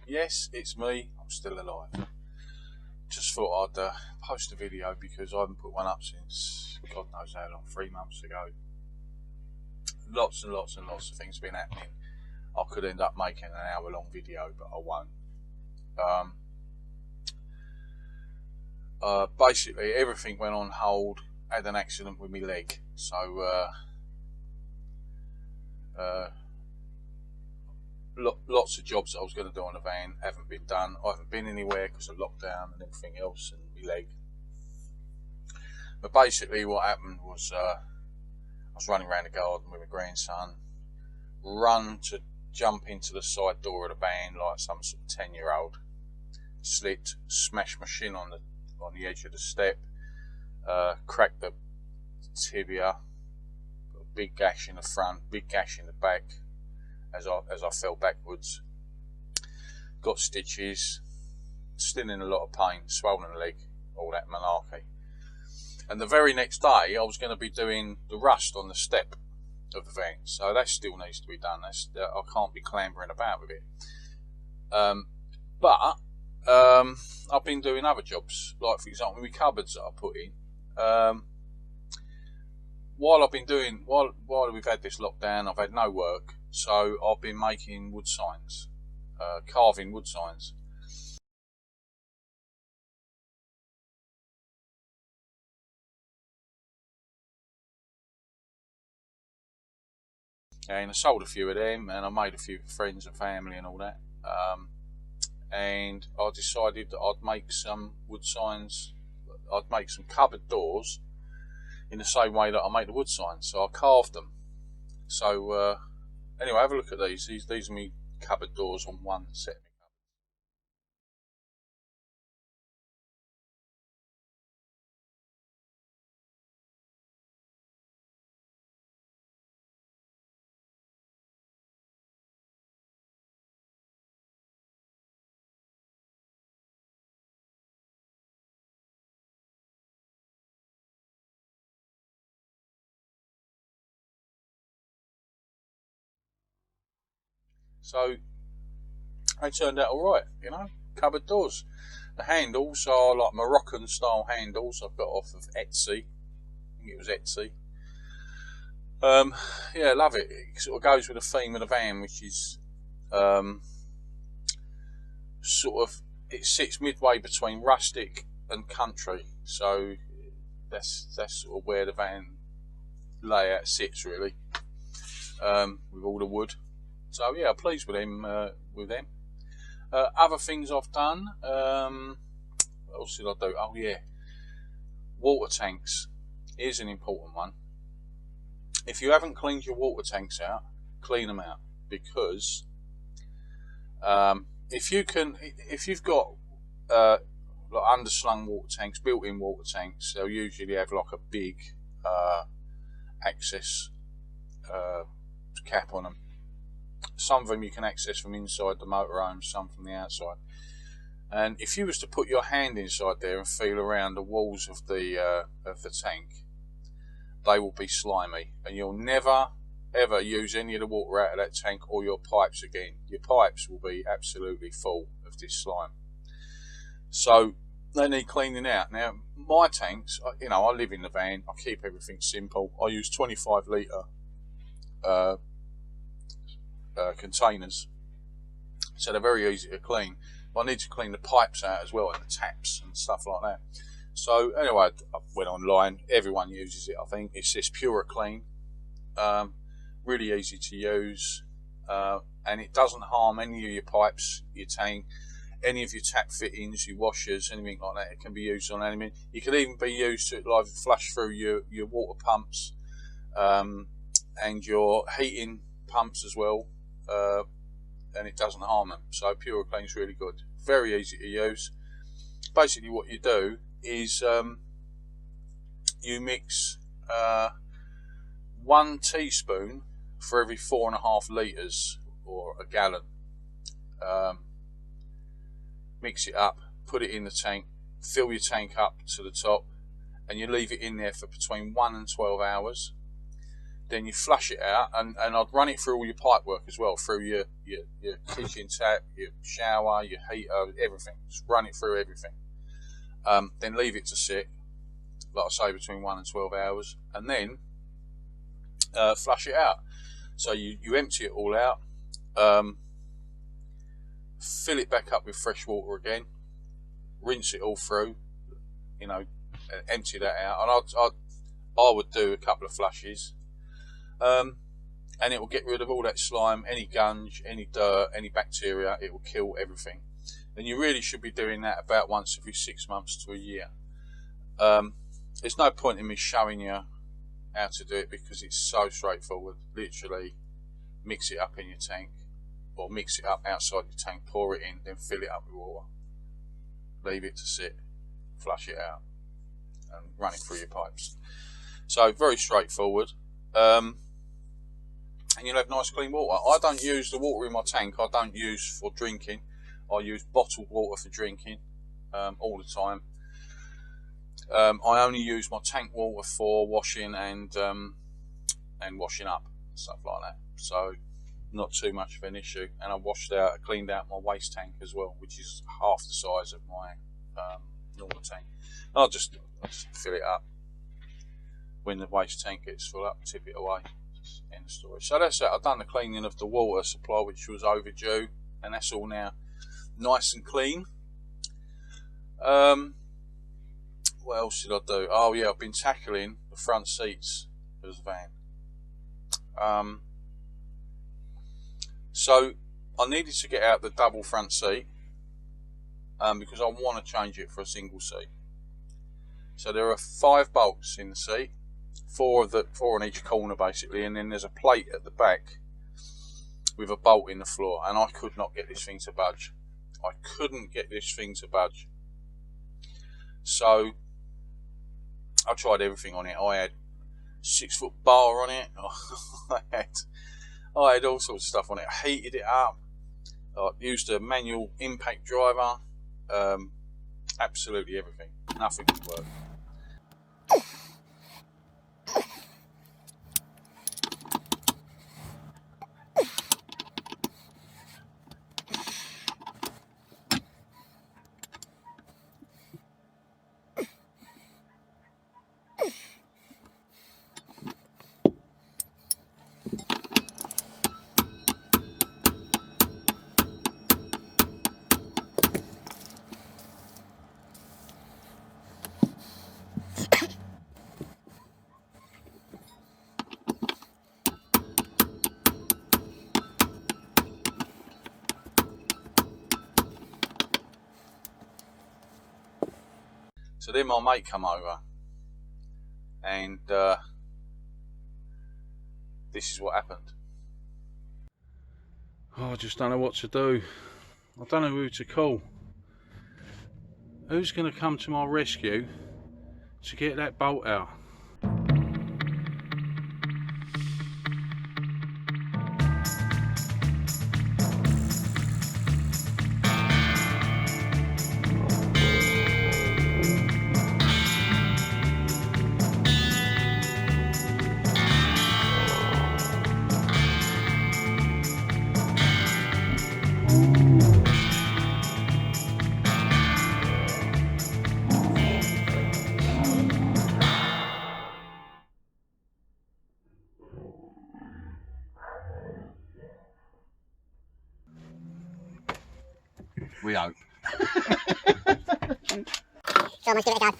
Yes, it's me. I'm still alive. Just thought I'd post a video because I haven't put one up since God knows how long, 3 months ago. Lots and lots and lots of things have been happening. I could end up making an hour-long video, but I won't. Basically, everything went on hold. Had an accident with my leg, so lots of jobs that I was going to do on the van haven't been done. I haven't been anywhere because of lockdown and everything else, and my leg. But basically, what happened was I was running around the garden with my grandson, run to jump into the side door of the van like some sort of 10-year-old, slipped, smashed my shin on the edge of the step, cracked the tibia, got a big gash in the front, big gash in the back as I fell backwards, got stitches, still in a lot of pain, swollen leg, all that malarkey. And the very next day I was going to be doing the rust on the step of the van, so that still needs to be done. I can't be clambering about with it. But I've been doing other jobs, like for example my cupboards that I put in. While we've had this lockdown, I've had no work, so I've been making wood signs, carving wood signs. And I sold a few of them, and I made a few friends and family and all that. And I decided that I'd make some wood signs. I'd make some cupboard doors in the same way that I make the wood signs. So I carved them. So anyway, have a look at these. These are my cupboard doors on one set. So they turned out all right, cupboard doors. The handles are like Moroccan style handles I've got off of Etsy. I think it was Etsy. Yeah, love it. It sort of goes with the theme of the van, which is it sits midway between rustic and country. So that's sort of where the van layout sits, really, with all the wood. So yeah, I'm pleased with them. Other things I've done. What else did I do? Oh yeah, water tanks. Here's an important one. If you haven't cleaned your water tanks out, clean them out, because if you've got like underslung water tanks, built-in water tanks, they'll usually have like a big access cap on them. Some of them you can access from inside the motorhome, some from the outside. And if you was to put your hand inside there and feel around the walls of the tank, they will be slimy, and you'll never ever use any of the water out of that tank or your pipes again. Your pipes will be absolutely full of this slime. So they need cleaning out. Now my tanks, I live in the van, I keep everything simple. I use 25 litre containers, so they're very easy to clean. But I need to clean the pipes out as well, and the taps and stuff like that. So anyway, I went online. Everyone uses it, I think. It's this Pure Clean, really easy to use, and it doesn't harm any of your pipes, your tank, any of your tap fittings, your washers, anything like that. It can be used on anything. It could even be used to like flush through your water pumps and your heating pumps as well, and it doesn't harm them. So Pure Clean is really good, very easy to use. Basically what you do is you mix 1 teaspoon for every 4.5 litres or a gallon. Mix it up, put it in the tank, fill your tank up to the top, and you leave it in there for between 1 and 12 hours. then you flush it out, and I'd run it through all your pipe work as well, through your kitchen tap, your shower, your heater, everything. Just run it through everything. Then leave it to sit, like I say, between 1 and 12 hours, and then flush it out. So you empty it all out, fill it back up with fresh water again, rinse it all through, you know, empty that out, and I would do a couple of flushes, and it will get rid of all that slime, any gunge, any dirt, any bacteria. It will kill everything. And you really should be doing that about once every 6 months to a year. There's no point in me showing you how to do it because it's so straightforward. Literally mix it up in your tank, or mix it up outside your tank, pour it in, then fill it up with water, leave it to sit, flush it out, and run it through your pipes. So very straightforward, and you'll have nice clean water. I don't use the water in my tank, I don't use for drinking. I use bottled water for drinking all the time. I only use my tank water for washing and washing up, stuff like that. So not too much of an issue. And I cleaned out my waste tank as well, which is half the size of my normal tank. I'll just fill it up. When the waste tank gets full up, tip it away. End of story. So that's it. I've done the cleaning of the water supply, which was overdue, and that's all now nice and clean. What else did I do? Oh yeah, I've been tackling the front seats of the van. So I needed to get out the double front seat because I want to change it for a single seat. So there are 5 bolts in the seat, 4 on each corner basically, and then there's a plate at the back with a bolt in the floor, and I could not get this thing to budge. I couldn't get this thing to budge. So I tried everything on it. I had 6-foot bar on it. I had all sorts of stuff on it. I heated it up. I used a manual impact driver. Absolutely everything. Nothing would work. So then my mate come over, and this is what happened. Oh, I just don't know what to do. I don't know who to call. Who's going to come to my rescue to get that bolt out? We hope. So much, give it a go.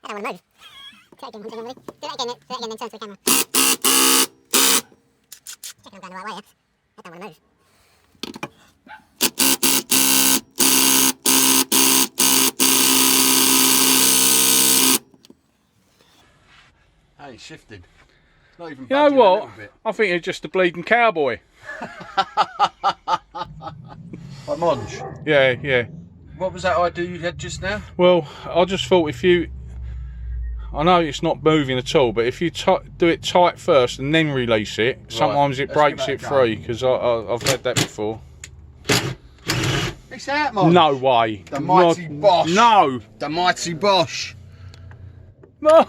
I don't want to move. Do that again, do that again, then turn to the camera. Checking I'm going the right way, yeah? I don't want to move. Hey, it shifted. Not even You know what? I think you're just a bleeding cowboy. Like Monge. Yeah, yeah. What was that idea you had just now? Well, I just thought if you... I know it's not moving at all, but if you do it tight first and then release it, right, sometimes it breaks it free, because I've had that before. It It's out, Monge. No way. The mighty Bosch. No. The mighty Bosch. No.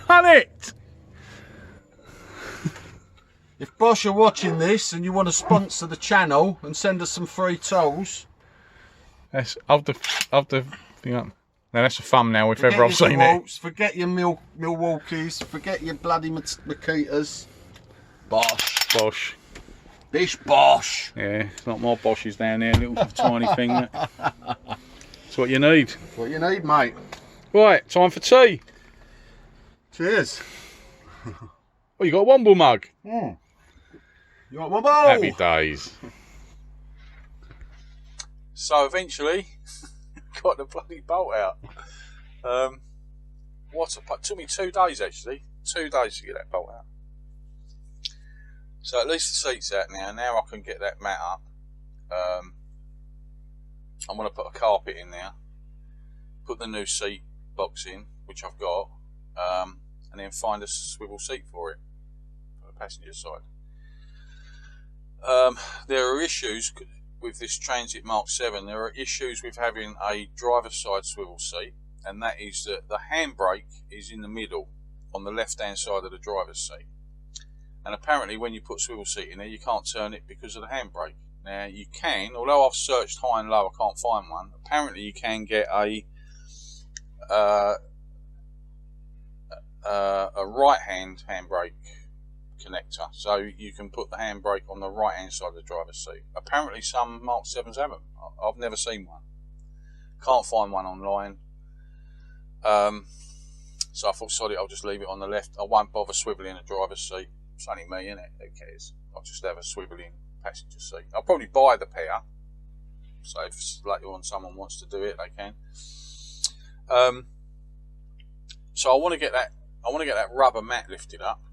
Done it. If Bosch are watching this and you want to sponsor the channel and send us some free tools. That's of the thing up. Now that's a thumbnail if ever I've seen it. Forget your Milwaukees. Forget your bloody Makitas. Bosch. Bosch. Bish Bosch. Yeah, it's not more Bosches down there, little tiny thing. That's what you need. That's what you need, mate. Right, time for tea. Cheers. Oh, you got a Womble mug. You want one more? Happy days. So eventually, got the bloody bolt out. It took me 2 days actually. 2 days to get that bolt out. So at least the seat's out now. Now I can get that mat up. I'm going to put a carpet in there. Put the new seat box in, which I've got. And then find a swivel seat for it. For the passenger side. There are issues with this Transit MK7. There are issues with having a driver's side swivel seat. And that is that the handbrake is in the middle on the left hand side of the driver's seat. And apparently when you put swivel seat in there you can't turn it because of the handbrake. Now you can, although I've searched high and low I can't find one, apparently you can get a right hand handbrake connector, so you can put the handbrake on the right hand side of the driver's seat. Apparently some MK7s have them. I've never seen one, can't find one online. So I thought, sorry, I'll just leave it on the left. I won't bother swiveling the driver's seat. It's only me, innit? Who cares? I'll just have a swiveling passenger seat. I'll probably buy the pair, so if later on someone wants to do it, they can. So I want to get that. I want to get that rubber mat lifted up,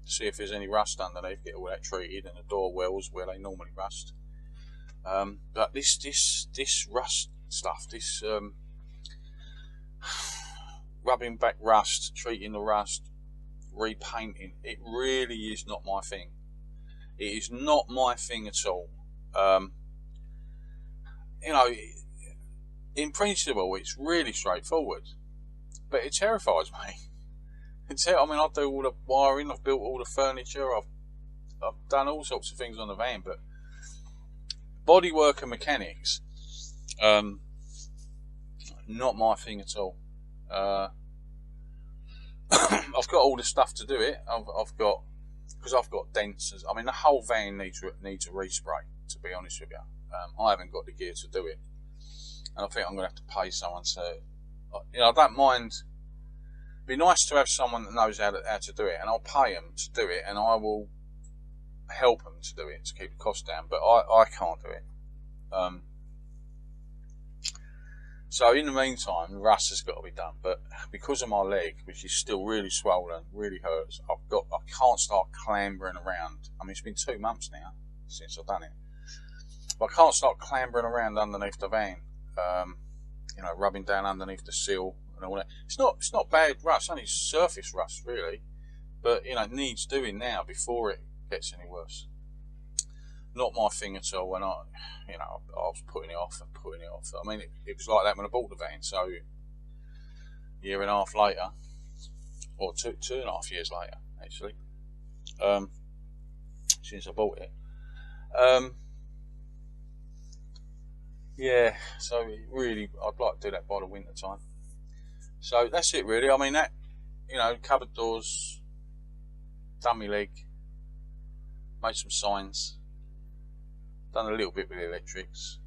see if there's any rust underneath. Get all that treated, and the door wells where they normally rust. But this rust stuff, this rubbing back rust, treating the rust, repainting, it really is not my thing. It is not my thing at all. You know, in principle it's really straightforward, but it terrifies me. I mean, I do all the wiring, I've built all the furniture, I've done all sorts of things on the van, but bodywork and mechanics, not my thing at all. I've got all the stuff to do it. I've got, because I've got dents. I mean, the whole van needs a respray, to be honest with you. I haven't got the gear to do it, and I think I'm going to have to pay someone to. You know, I don't mind. It'd be nice to have someone that knows how to do it, and I'll pay them to do it, and I will help them to do it to keep the cost down. But I can't do it. So in the meantime, the rust has got to be done. But because of my leg, which is still really swollen, really hurts, I can't start clambering around. I mean, it's been 2 months now since I've done it, but I can't start clambering around underneath the van. You know, rubbing down underneath the sill and all that. It's not bad rust, only surface rust really, but you know, it needs doing now before it gets any worse. Not my thing at all. And I was putting it off and putting it off. I mean, it was like that when I bought the van. So a year and a half later, or two and a half years later, actually, since I bought it. Yeah, so really, I'd like to do that by the winter time. So that's it, really. I mean, that, you know, cupboard doors, done my leg, made some signs, done a little bit with the electrics.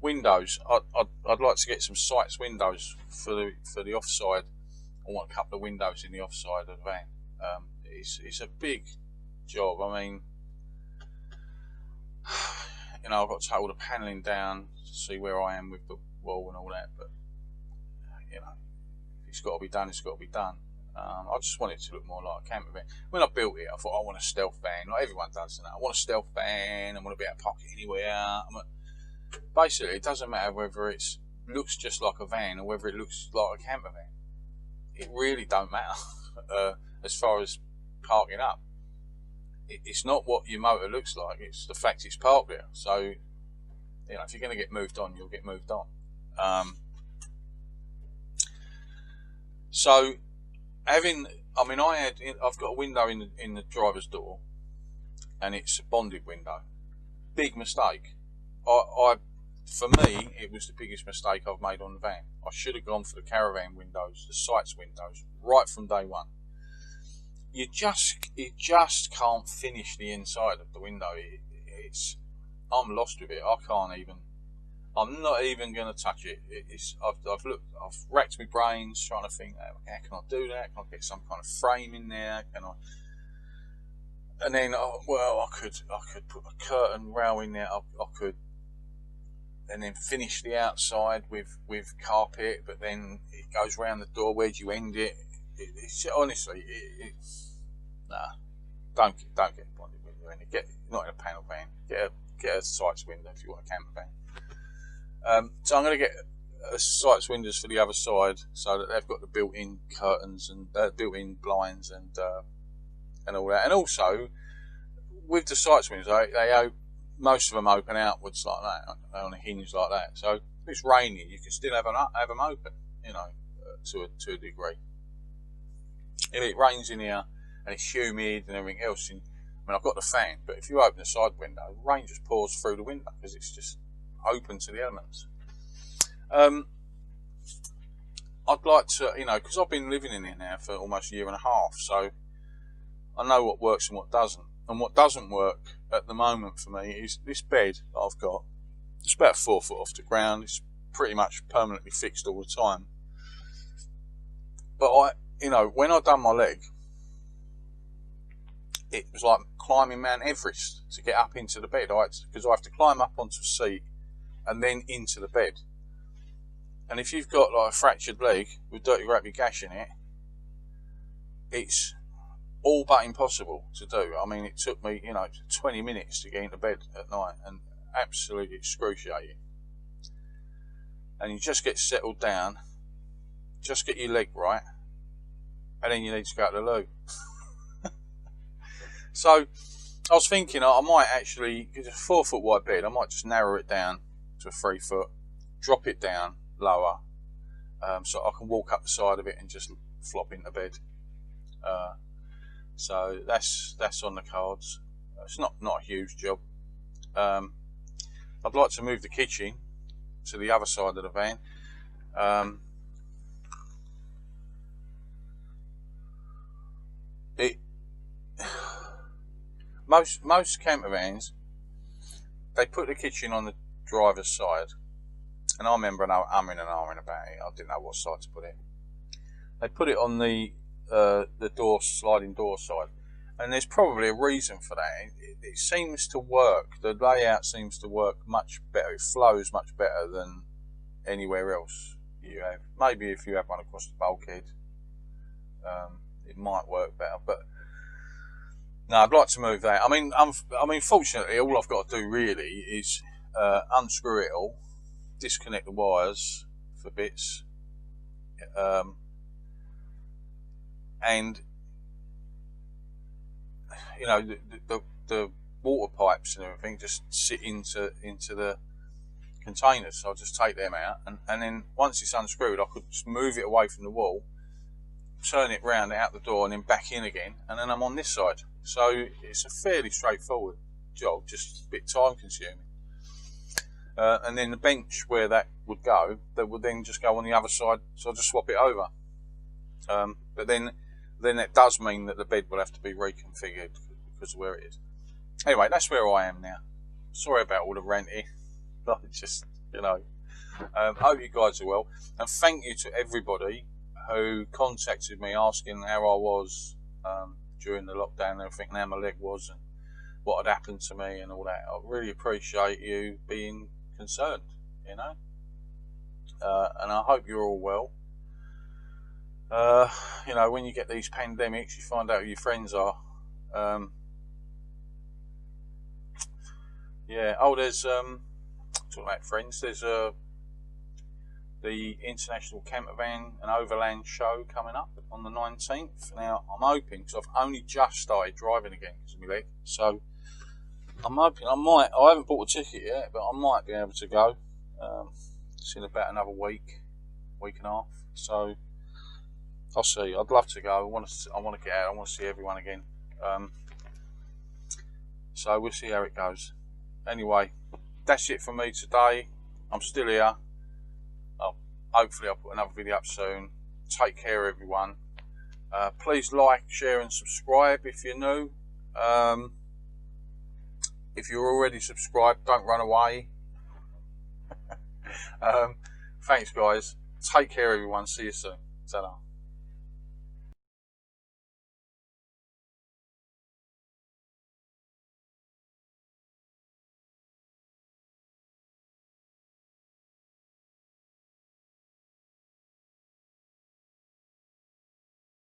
Windows, I'd like to get some sights windows for the offside. I want a couple of windows in the offside of the van. It's a big job. I mean, you know, I've got to take all the panelling down to see where I am with the wall and all that, but you know, if it's got to be done, it's got to be done. I just want it to look more like a camper van. When I built it, I thought I want a stealth van, like everyone does now. I want a stealth van, I want to be able to park it anywhere. Basically, it doesn't matter whether it looks just like a van or whether it looks like a camper van. It really don't matter as far as parking up. it's not what your motor looks like, it's the fact it's parked there. So, you know, if you're going to get moved on, you'll get moved on. So, I've got a window in the driver's door, and it's a bonded window. Big mistake. For me, it was the biggest mistake I've made on the van. I should have gone for the caravan windows, the sights windows, right from day one. You just can't finish the inside of the window. I'm lost with it. I'm not even going to touch it. I've racked my brains trying to think, how can I do that? Can I get some kind of frame in there? And then, I could put a curtain rail in there. I could, and then finish the outside with carpet. But then it goes round the door. Where do you end it? Honestly, nah. Don't get a bonded window in it. Not in a panel van. Get a sights window if you want a camper van. So I'm going to get sights windows for the other side, so that they've got the built-in curtains and built-in blinds and all that. And also with the sights windows, most of them open outwards like that, on a hinge like that. So if it's raining, you can still have them open, you know, to a degree. If it rains in here and it's humid and everything else, I've got the fan, but if you open the side window, the rain just pours through the window because it's just open to the elements. I'd like to, because I've been living in here now for almost a year and a half, so I know what works and what doesn't. And what doesn't work at the moment for me is this bed that I've got. It's about 4 foot off the ground. It's pretty much permanently fixed all the time. But when I done my leg, it was like climbing Mount Everest to get up into the bed. Because I have to climb up onto a seat and then into the bed. And if you've got like a fractured leg with dirty rabbit gash in it, it's all but impossible to do. I mean, it took me, 20 minutes to get into bed at night, and absolutely excruciating. And you just get settled down, just get your leg right, and then you need to go to the loo. So I was thinking I might actually, because it's a 4 foot wide bed, I might just narrow it down to a 3 foot, drop it down lower, so I can walk up the side of it and just flop into bed. So that's on the cards. It's not a huge job. I'd like to move the kitchen to the other side of the van. Most camper vans, they put the kitchen on the driver's side, and I remember umming and ahhing about it. I didn't know what side to put it. They put it on the sliding door side, and there's probably a reason for that. It seems to work. The layout seems to work much better. It flows much better than anywhere else you have. Maybe if you have one across the bulkhead, it might work better. But no, I'd like to move that. I mean, fortunately, all I've got to do really is unscrew it all, disconnect the wires for bits, and the water pipes and everything just sit into the containers. So I'll just take them out, and then once it's unscrewed, I could just move it away from the wall, turn it round out the door, and then back in again, and then I'm on this side. So it's a fairly straightforward job, just a bit time consuming. And then the bench where that would go, that would then just go on the other side, so I'll just swap it over. But then that does mean that the bed will have to be reconfigured because of where it is. Anyway, that's where I am now. Sorry about all the ranting. Just, hope you guys are well. And thank you to everybody who contacted me asking how I was during the lockdown and everything, and how my leg was and what had happened to me and all that. I really appreciate you being concerned, and I hope you're all well. When you get these pandemics, you find out who your friends are. There's talking about friends. There's the International Campervan and Overland show coming up on the 19th. Now, I'm hoping, because I've only just started driving again because of my leg, so I'm hoping I haven't bought a ticket yet, but I might be able to go. It's in about another week and a half, so I'll see. I'd love to go. I want to get out. I want to see everyone again. So we'll see how it goes. Anyway, that's it for me today. I'm still here. Hopefully I'll put another video up soon. Take care, everyone. Please like, share and subscribe if you're new. If you're already subscribed, don't run away. Thanks guys. Take care, everyone. See you soon. Ta-da.